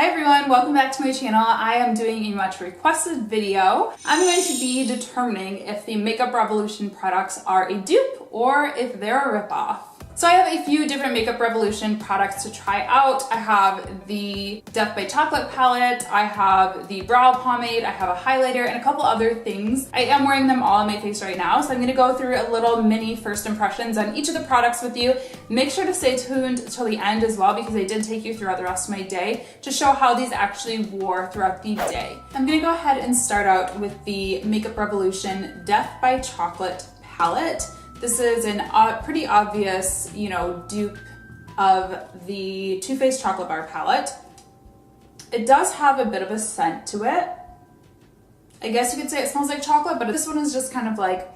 Hi everyone, welcome back to my channel. I am doing a much requested video. I'm going to be determining if the Makeup Revolution products are a dupe or if they're a ripoff. So I have a few different Makeup Revolution products to try out. I have the Death by Chocolate palette, I have the brow pomade, I have a highlighter, and a couple other things. I am wearing them all on my face right now, so I'm gonna go through a little mini first impressions on each of the products with you. Make sure to stay tuned till the end as well, because I did take you throughout the rest of my day to show how these actually wore throughout the day. I'm gonna go ahead and start out with the Makeup Revolution Death by Chocolate palette. This is a pretty obvious, dupe of the Too Faced Chocolate Bar palette. It does have a bit of a scent to it. I guess you could say it smells like chocolate, but this one is just kind of like,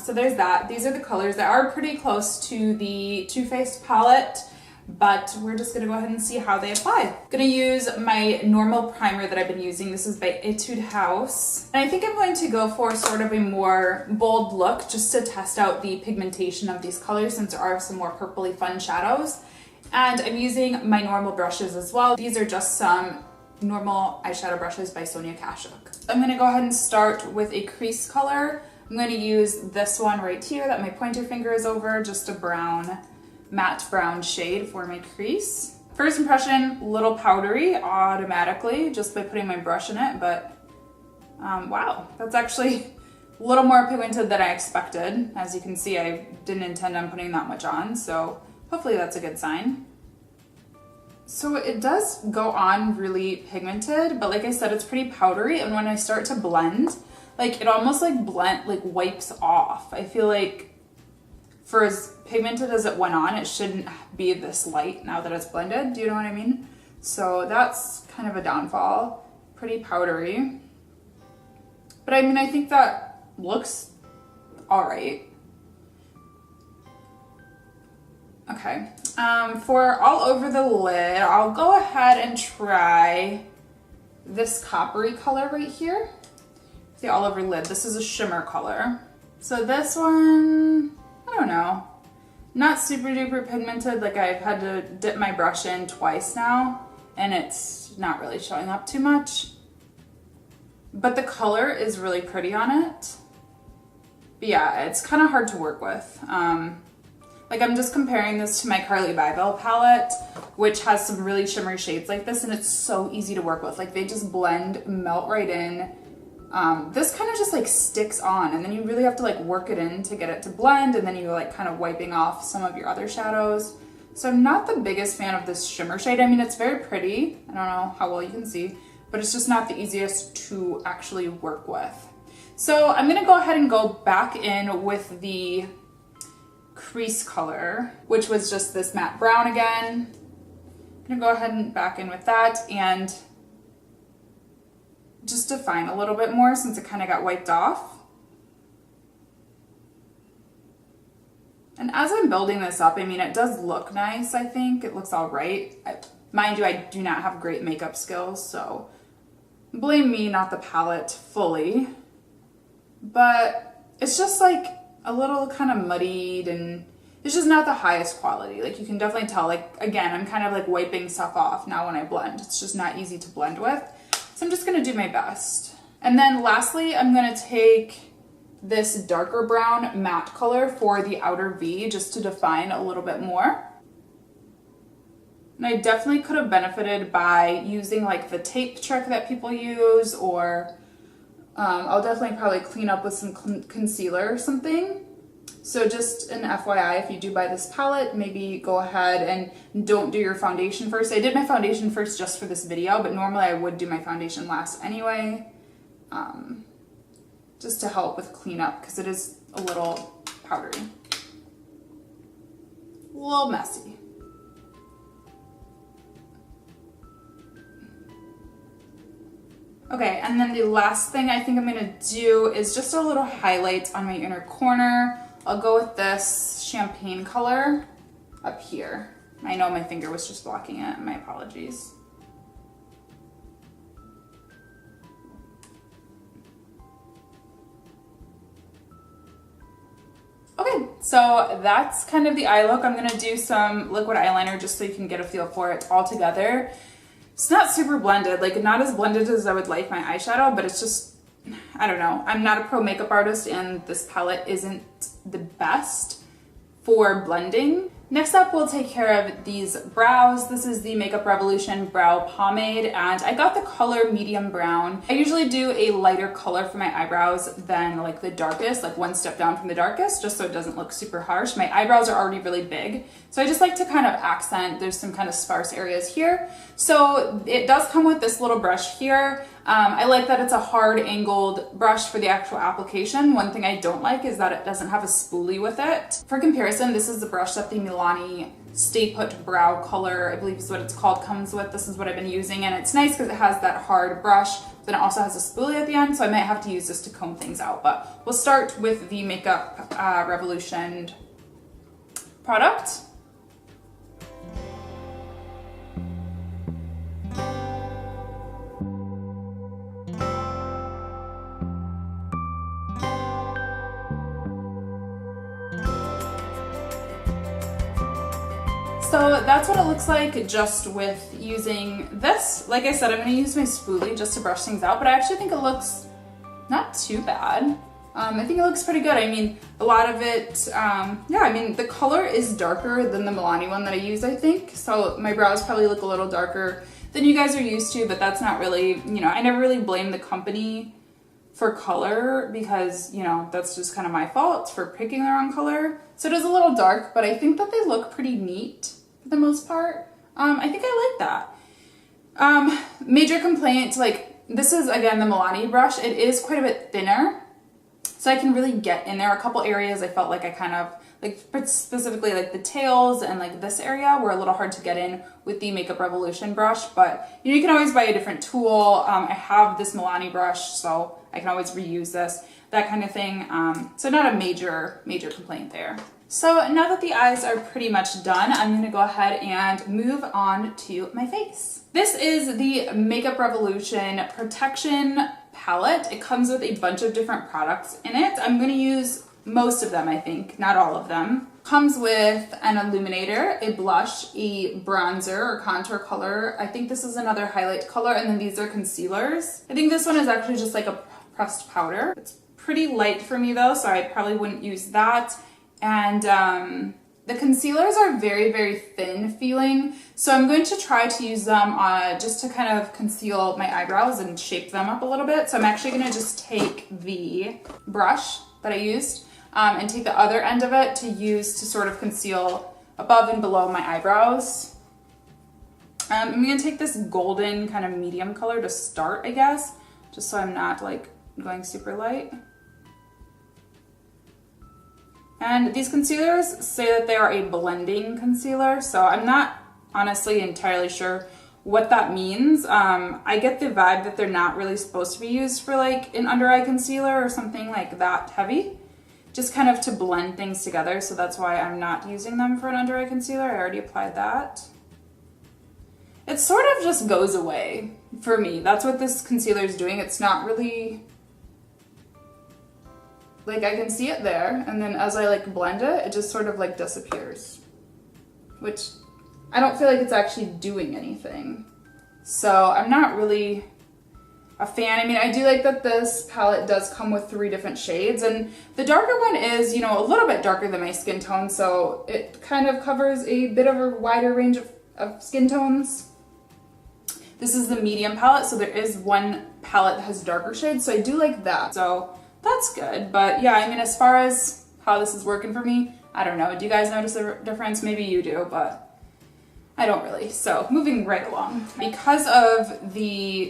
So there's that. These are the colors that are pretty close to the Too Faced palette, but we're just gonna go ahead and see how they apply. I'm gonna use my normal primer that I've been using. This is by Etude House. And I think I'm going to go for sort of a more bold look just to test out the pigmentation of these colors, since there are some more purpley fun shadows. And I'm using my normal brushes as well. These are just some normal eyeshadow brushes by Sonia Kashuk. I'm gonna go ahead and start with a crease color. I'm gonna use this one right here that my pointer finger is over, just a matte brown shade for my crease. First impression, a little powdery automatically just by putting my brush in it, but wow, that's actually a little more pigmented than I expected. As you can see, I didn't intend on putting that much on, so hopefully that's a good sign. So it does go on really pigmented, but like I said, it's pretty powdery, and when I start to blend, it almost wipes off. I feel like for as pigmented as it went on, it shouldn't be this light now that it's blended. Do you know what I mean? So that's kind of a downfall. Pretty powdery. But I mean, I think that looks all right. Okay, for all over the lid, I'll go ahead and try this coppery color right here. See, all over lid, this is a shimmer color. So this one, I don't know, not super duper pigmented. Like, I've had to dip my brush in twice now, and it's not really showing up too much. But the color is really pretty on it. But yeah, it's kind of hard to work with. I'm just comparing this to my Kylie Lip palette, which has some really shimmery shades like this, and it's so easy to work with. Like, they just blend, melt right in. This kind of just sticks on, and then you really have to work it in to get it to blend, and then you kind of wiping off some of your other shadows. So I'm not the biggest fan of this shimmer shade. I mean, it's very pretty. I don't know how well you can see, but it's just not the easiest to actually work with. So I'm gonna go ahead and go back in with the crease color, which was just this matte brown again. I'm gonna go ahead and back in with that and just define a little bit more, since it kind of got wiped off. And as I'm building this up, I mean, it does look nice. I think it looks all right. Mind you, I do not have great makeup skills, so blame me, not the palette fully. But it's just a little kind of muddied, and it's just not the highest quality. You can definitely tell, again, I'm kind of wiping stuff off now when I blend. It's just not easy to blend with. So I'm just gonna do my best. And then lastly, I'm gonna take this darker brown matte color for the outer V, just to define a little bit more. And I definitely could have benefited by using the tape trick that people use, or I'll definitely probably clean up with some concealer or something. So just an FYI, if you do buy this palette, maybe go ahead and don't do your foundation first. I did my foundation first just for this video, but normally I would do my foundation last anyway, just to help with cleanup, because it is a little powdery. A little messy. Okay, and then the last thing I think I'm gonna do is just a little highlight on my inner corner. I'll go with this champagne color up here. I know my finger was just blocking it, my apologies. Okay, So that's kind of the eye look. I'm gonna do some liquid eyeliner just so you can get a feel for it all together. It's not super blended, like not as blended as I would like my eyeshadow, but it's just, I don't know. I'm not a pro makeup artist and this palette isn't the best for blending. Next up, we'll take care of these brows. This is the Makeup Revolution Brow Pomade, and I got the color medium brown. I usually do a lighter color for my eyebrows than like the darkest, like one step down from the darkest, just so it doesn't look super harsh. My eyebrows are already really big, so I just like to kind of accent. There's some kind of sparse areas here. So it does come with this little brush here. I like that it's a hard angled brush for the actual application. One thing I don't like is that it doesn't have a spoolie with it. For comparison, this is the brush that the Milani Stay Put Brow Color, I believe is what it's called, comes with. This is what I've been using, and it's nice because it has that hard brush, then it also has a spoolie at the end, so I might have to use this to comb things out. But we'll start with the Makeup Revolution product. So that's what it looks like just with using this. Like I said, I'm gonna use my spoolie just to brush things out, but I actually think it looks not too bad. I think it looks pretty good. I mean, a lot of it, yeah, I mean, the color is darker than the Milani one that I use, I think. So my brows probably look a little darker than you guys are used to, but that's not really, you know, I never really blame the company for color because, you know, that's just kind of my fault for picking the wrong color. So it is a little dark, but I think that they look pretty neat for the most part. I think I like that. Major complaint, like this is again the Milani brush. It is quite a bit thinner, so I can really get in there. A couple areas I felt like I kind of, like specifically like the tails and like this area were a little hard to get in with the Makeup Revolution brush, but you know, you can always buy a different tool. I have this Milani brush, so I can always reuse this, that kind of thing. So not a major complaint there. So now that the eyes are pretty much done, I'm gonna go ahead and move on to my face. This is the Makeup Revolution Protection Palette. It comes with a bunch of different products in it. I'm gonna use most of them, I think, not all of them. Comes with an illuminator, a blush, a bronzer or contour color. I think this is another highlight color, and then these are concealers. I think this one is actually just like a pressed powder. It's pretty light for me though, so I probably wouldn't use that. And the concealers are very, very thin feeling, so I'm going to try to use them just to kind of conceal my eyebrows and shape them up a little bit. So I'm actually going to just take the brush that I used and take the other end of it to use to sort of conceal above and below my eyebrows. I'm going to take this golden kind of medium color to start, I guess, just so I'm not like going super light. And these concealers say that they are a blending concealer, so I'm not honestly entirely sure what that means. I get the vibe that they're not really supposed to be used for like an under eye concealer or something like that heavy, just kind of to blend things together, so that's why I'm not using them for an under eye concealer. I already applied that. It sort of just goes away for me. That's what this concealer is doing. It's not really, like I can see it there, and then as I like blend it, it just sort of like disappears, which I don't feel like it's actually doing anything. So I'm not really a fan. I mean, I do like that this palette does come with 3 different shades, and the darker one is, you know, a little bit darker than my skin tone, so it kind of covers a bit of a wider range of skin tones. This is the medium palette, so there is one palette that has darker shades, so I do like that. So that's good, but yeah, I mean, as far as how this is working for me, I don't know. Do you guys notice a difference? Maybe you do, but I don't really. So moving right along. Because of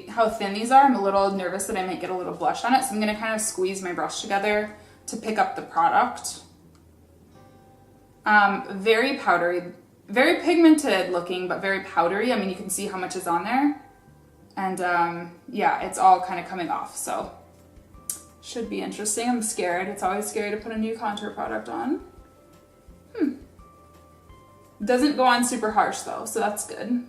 how thin these are, I'm a little nervous that I might get a little blush on it, so I'm gonna kind of squeeze my brush together to pick up the product. Very powdery, very pigmented looking, but very powdery. I mean, you can see how much is on there. And yeah, it's all kind of coming off, so should be interesting. I'm scared. It's always scary to put a new contour product on. Doesn't go on super harsh though, so that's good.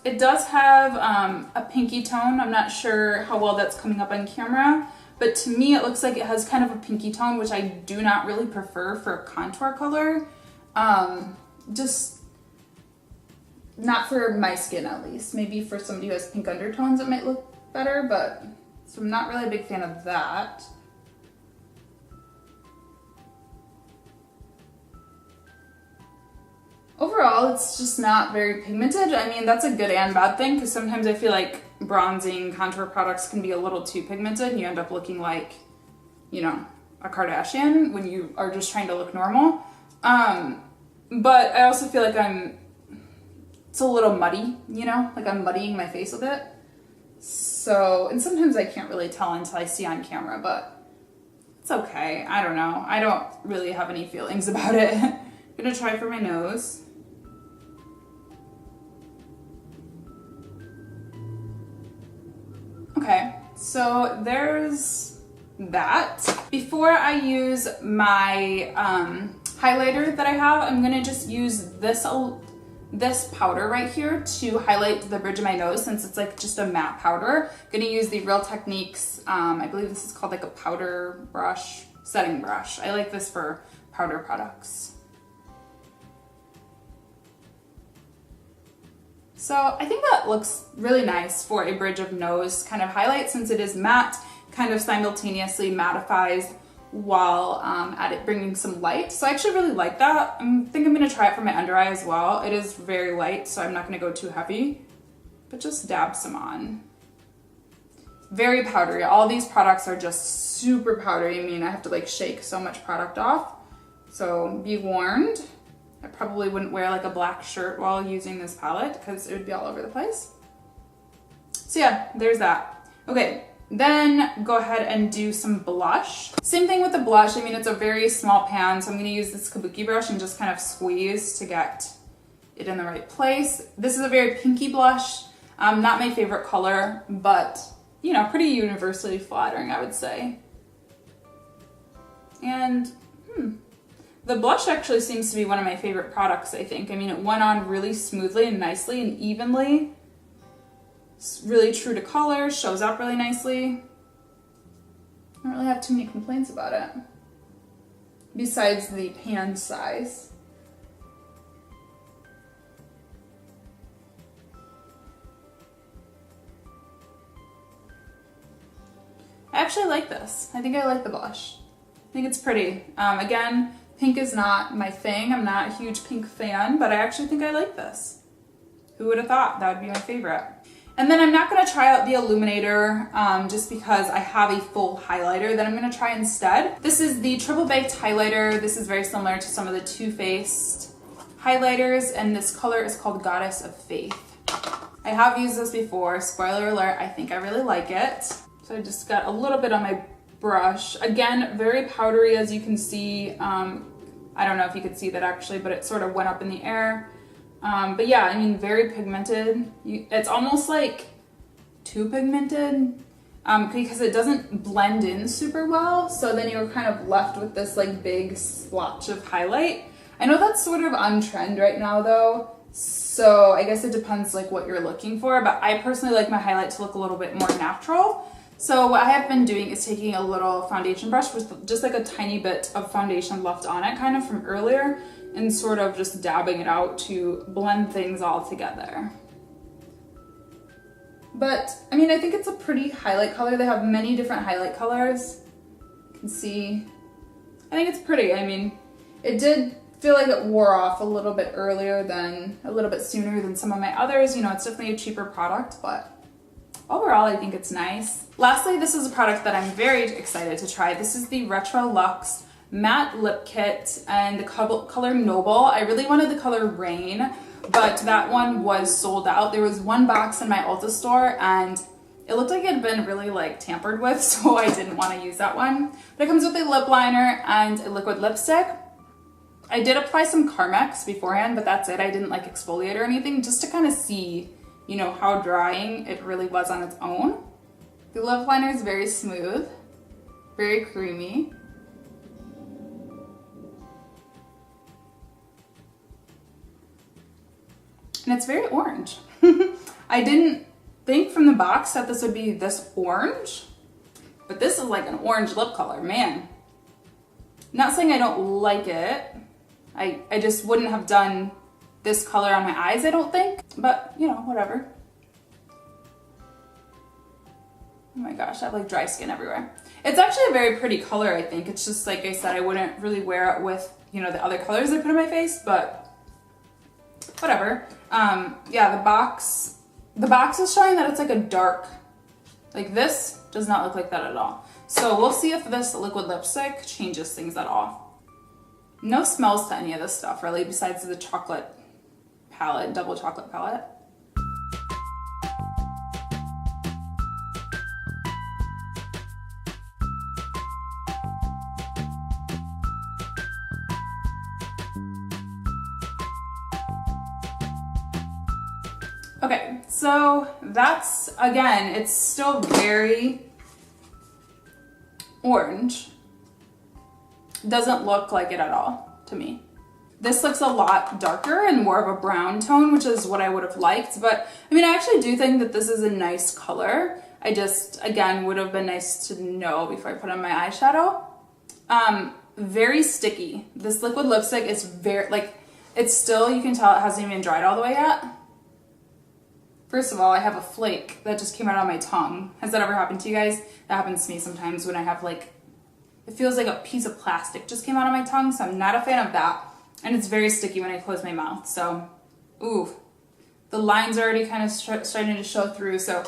It does have a pinky tone. I'm not sure how well that's coming up on camera, but to me it looks like it has kind of a pinky tone, which I do not really prefer for a contour color. Just not for my skin at least. Maybe for somebody who has pink undertones it might look better, but so I'm not really a big fan of that. Overall, it's just not very pigmented. I mean, that's a good and bad thing because sometimes I feel like bronzing contour products can be a little too pigmented and you end up looking like, you know, a Kardashian when you are just trying to look normal. But I also feel like it's a little muddy, you know, like I'm muddying my face a bit. So, and sometimes I can't really tell until I see on camera, but it's okay. I don't know. I don't really have any feelings about it. I'm gonna try for my nose. Okay, so there's that. Before I use my highlighter that I have, I'm gonna just use this powder right here to highlight the bridge of my nose since it's like just a matte powder. I'm gonna use the Real Techniques, I believe this is called like a powder brush, setting brush. I like this for powder products. So I think that looks really nice for a bridge of nose kind of highlight since it is matte, kind of simultaneously mattifies while at it bringing some light. So I actually really like that. I think I'm gonna try it for my under eye as well. It is very light, so I'm not gonna go too heavy, but just dab some on. Very powdery. All these products are just super powdery. I mean, I have to like shake so much product off. So be warned. I probably wouldn't wear like a black shirt while using this palette because it would be all over the place. So yeah, there's that. Okay, then go ahead and do some blush. Same thing with the blush. I mean, it's a very small pan, so I'm gonna use this kabuki brush and just kind of squeeze to get it in the right place. This is a very pinky blush. Not my favorite color, but you know, pretty universally flattering, I would say. And the blush actually seems to be one of my favorite products, I think. I mean, it went on really smoothly and nicely and evenly. It's really true to color, shows up really nicely. I don't really have too many complaints about it, besides the pan size. I actually like this. I think I like the blush. I think it's pretty. Again, pink is not my thing. I'm not a huge pink fan, but I actually think I like this. Who would have thought that would be my favorite? And then I'm not gonna try out the illuminator just because I have a full highlighter that I'm gonna try instead. This is the Triple Baked Highlighter. This is very similar to some of the Too Faced highlighters, and this color is called Goddess of Faith. I have used this before. Spoiler alert, I think I really like it. So I just got a little bit on my brush. Again, very powdery as you can see. I don't know if you could see that actually, but it sort of went up in the air. But yeah, I mean, very pigmented. It's almost like too pigmented because it doesn't blend in super well. So then you're kind of left with this like big splotch of highlight. I know that's sort of on trend right now though. So I guess it depends like what you're looking for, but I personally like my highlight to look a little bit more natural. So what I have been doing is taking a little foundation brush with just like a tiny bit of foundation left on it kind of from earlier and sort of just dabbing it out to blend things all together. But I mean, I think it's a pretty highlight color. They have many different highlight colors. You can see, I think it's pretty. I mean, it did feel like it wore off a little bit sooner than some of my others. You know, it's definitely a cheaper product, but overall, I think it's nice. Lastly, this is a product that I'm very excited to try. This is the Retro Luxe Matte Lip Kit and the color Noble. I really wanted the color Rain, but that one was sold out. There was one box in my Ulta store and it looked like it had been really like tampered with, so I didn't want to use that one. But it comes with a lip liner and a liquid lipstick. I did apply some Carmex beforehand, but that's it. I didn't like exfoliate or anything, just to kind of see, you know, how drying it really was on its own. The lip liner is very smooth, very creamy. And it's very orange. I didn't think from the box that this would be this orange, but this is like an orange lip color, man. Not saying I don't like it. I just wouldn't have done this color on my eyes, I don't think, but you know, whatever. Oh my gosh, I have like dry skin everywhere. It's actually a very pretty color, I think. It's just like I said, I wouldn't really wear it with, you know, the other colors I put on my face, but whatever. Yeah, the box is showing that it's like a dark, like this does not look like that at all. So we'll see if this liquid lipstick changes things at all. No smells to any of this stuff really, besides the chocolate palette, double chocolate palette. Okay, so that's, again, it's still very orange. Doesn't look like it at all to me. This looks a lot darker and more of a brown tone, which is what I would have liked. But I mean, I actually do think that this is a nice color. I just, again, would have been nice to know before I put on my eyeshadow. Very sticky. This liquid lipstick is very, like, it's still, you can tell it hasn't even dried all the way yet. First of all, I have a flake that just came out on my tongue. Has that ever happened to you guys? That happens to me sometimes when I have like, it feels like a piece of plastic just came out on my tongue, so I'm not a fan of that. And it's very sticky when I close my mouth, so, ooh. The lines are already kind of starting to show through, so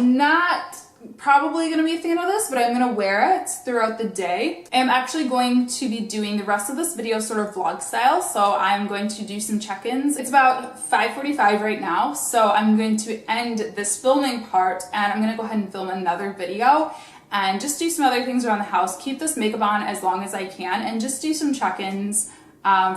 not probably gonna be a fan of this, but I'm gonna wear it throughout the day. I'm actually going to be doing the rest of this video sort of vlog style, so I'm going to do some check-ins. It's about 5:45 right now, so I'm going to end this filming part and I'm gonna go ahead and film another video and just do some other things around the house, keep this makeup on as long as I can, and just do some check-ins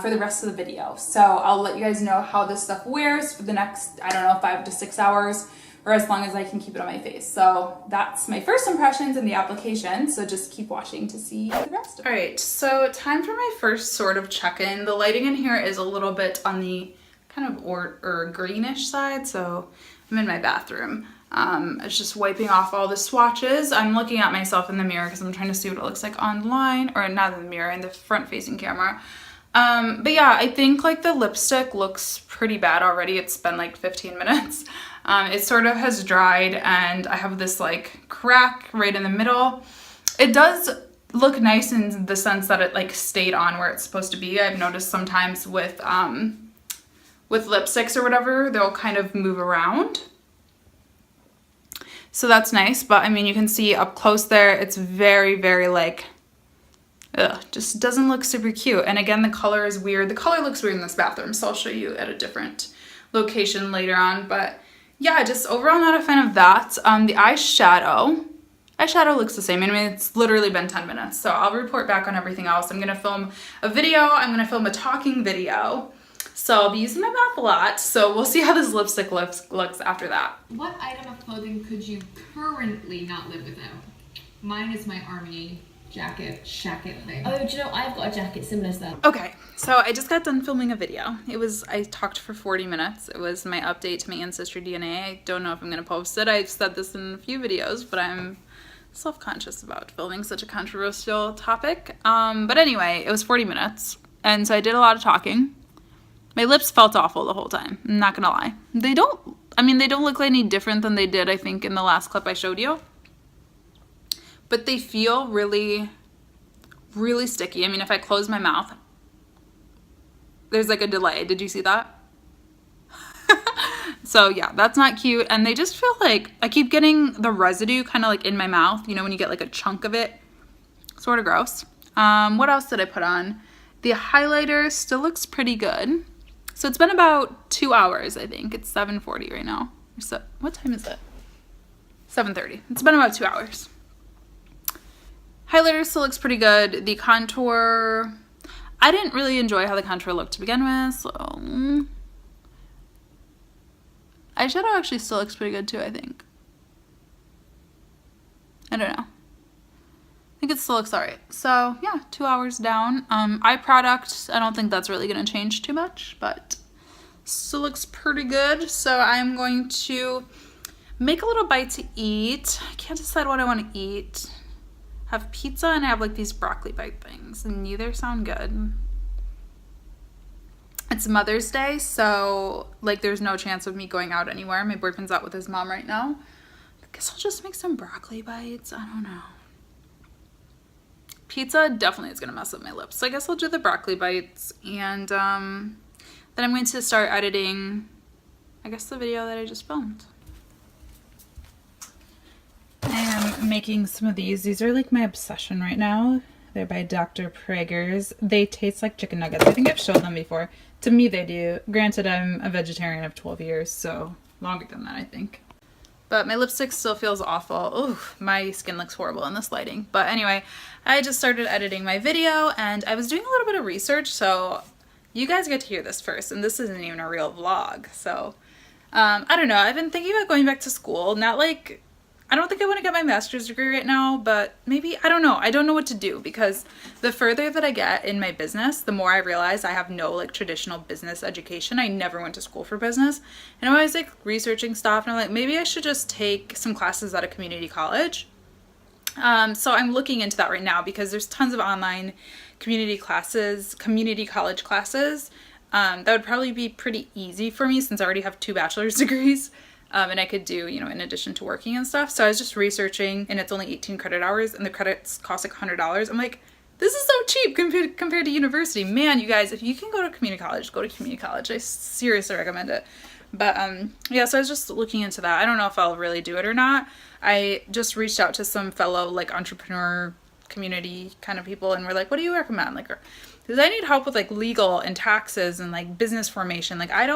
for the rest of the video. So I'll let you guys know how this stuff wears for the next, I don't know, 5 to 6 hours, or as long as I can keep it on my face. So that's my first impressions in the application, so just keep watching to see the rest of it. All right, so time for my first sort of check-in. The lighting in here is a little bit on the kind of or greenish side, so I'm in my bathroom. It's just wiping off all the swatches. I'm looking at myself in the mirror because I'm trying to see what it looks like online, or not in the mirror, in the front-facing camera. But yeah, I think like the lipstick looks pretty bad already. It's been like 15 minutes. It sort of has dried and I have this like crack right in the middle. It does look nice in the sense that it like stayed on where it's supposed to be. I've noticed sometimes with lipsticks or whatever, they'll kind of move around. So that's nice, but I mean, you can see up close there, it's very, very like, just doesn't look super cute. And again, the color is weird. The color looks weird in this bathroom, so I'll show you at a different location later on. But yeah, just overall not a fan of that. The eyeshadow looks the same. I mean, it's literally been 10 minutes, so I'll report back on everything else. I'm gonna film a video. I'm gonna film a talking video. So I'll be using my mouth a lot. So we'll see how this lipstick looks after that. What item of clothing could you currently not live without? Mine is my army jacket thing. Oh, do you know, I've got a jacket similar to that. Okay, so I just got done filming a video. I talked for 40 minutes. It was my update to my ancestry DNA. I don't know if I'm gonna post it. I've said this in a few videos, but I'm self-conscious about filming such a controversial topic. But anyway, it was 40 minutes. And so I did a lot of talking. My lips felt awful the whole time, I'm not gonna lie. They don't look any different than they did, I think, in the last clip I showed you. But they feel really, really sticky. I mean, if I close my mouth, there's like a delay. Did you see that? So yeah, that's not cute. And they just feel like, I keep getting the residue kind of like in my mouth, you know, when you get like a chunk of it. Sort of gross. What else did I put on? The highlighter still looks pretty good. So it's been about 2 hours, I think. It's 7:40 right now. So what time is it? 7:30. It's been about 2 hours. Highlighter still looks pretty good. The contour, I didn't really enjoy how the contour looked to begin with, so eyeshadow actually still looks pretty good too, I think. I don't know. I think it still looks alright. So yeah, 2 hours down. Eye product, I don't think that's really gonna change too much, but Still looks pretty good. So I'm going to make a little bite to eat. I can't decide what I want to eat. Have pizza and I have like these broccoli bite things, and neither sound good. It's Mother's Day, so like there's no chance of me going out anywhere. My boyfriend's out with his mom right now. I guess I'll just make some broccoli bites. I don't know. Pizza definitely is gonna mess up my lips, so I guess I'll do the broccoli bites, and then I'm going to start editing, I guess, the video that I just filmed. I am making some of these. These are like my obsession right now. They're by Dr. Prager's. They taste like chicken nuggets. I think I've shown them before. To me, they do. Granted, I'm a vegetarian of 12 years, so longer than that, I think. But my lipstick still feels awful. Ooh, my skin looks horrible in this lighting. But anyway, I just started editing my video, and I was doing a little bit of research, so you guys get to hear this first, and this isn't even a real vlog. So, I don't know. I've been thinking about going back to school. Not like... I don't think I want to get my master's degree right now, but maybe, I don't know. I don't know what to do, because the further that I get in my business, the more I realize I have no like traditional business education. I never went to school for business. And I'm always like researching stuff, and I'm like, maybe I should just take some classes at a community college. So I'm looking into that right now, because there's tons of online community college classes. That would probably be pretty easy for me since I already have 2 bachelor's degrees. And I could do, you know, in addition to working and stuff. So I was just researching, and it's only 18 credit hours, and the credits cost like $100. I'm like, this is so cheap compared to university. Man, you guys, if you can go to community college, go to community college. I seriously recommend it. But yeah, so I was just looking into that. I don't know if I'll really do it or not. I just reached out to some fellow like entrepreneur community kind of people, and we're like, what do you recommend? Like, because I need help with like legal and taxes and like business formation. Like I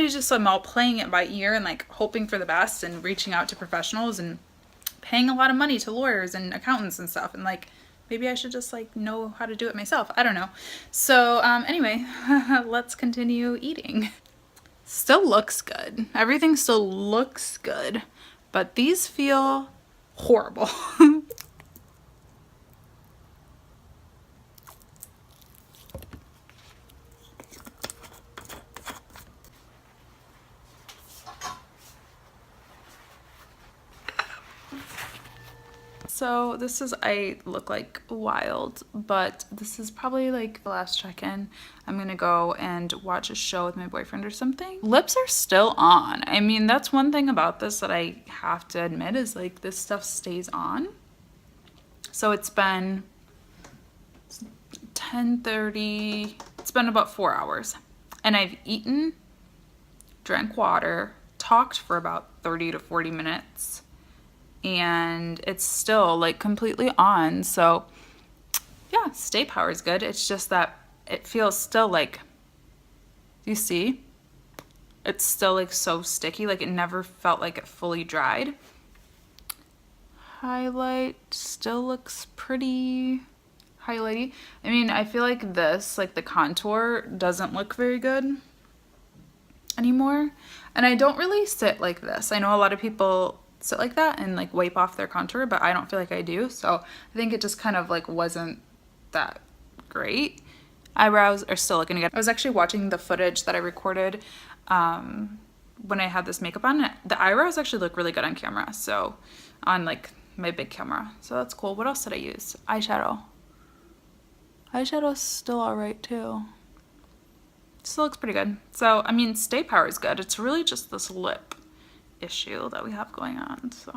just am all playing it by ear and like hoping for the best and reaching out to professionals and paying a lot of money to lawyers and accountants and stuff. And like, maybe I should just like know how to do it myself. I don't know. So anyway, let's continue eating. Still looks good. Everything still looks good, but these feel horrible. So this is, I look like wild, but this is probably like the last check-in. I'm gonna go and watch a show with my boyfriend or something. Lips are still on. I mean, that's one thing about this that I have to admit is like this stuff stays on. So it's been 10:30, it's been about 4 hours. And I've eaten, drank water, talked for about 30 to 40 minutes. And it's still like completely on. So yeah, stay power is good. It's just that it feels still like, you see, it's still like so sticky. Like it never felt like it fully dried. Highlight still looks pretty highlighty. I mean, I feel like this, like the contour doesn't look very good anymore. And I don't really sit like this. I know a lot of people sit like that and like wipe off their contour, but I don't feel like I do. So I think it just kind of like wasn't that great. Eyebrows are still looking good. I was actually watching the footage that I recorded when I had this makeup on. The eyebrows actually look really good on camera, so on like my big camera, so that's cool. What else did I use? Eyeshadow. Eyeshadow's still alright too. Still looks pretty good. So I mean, stay power is good. It's really just this lip issue that we have going on, so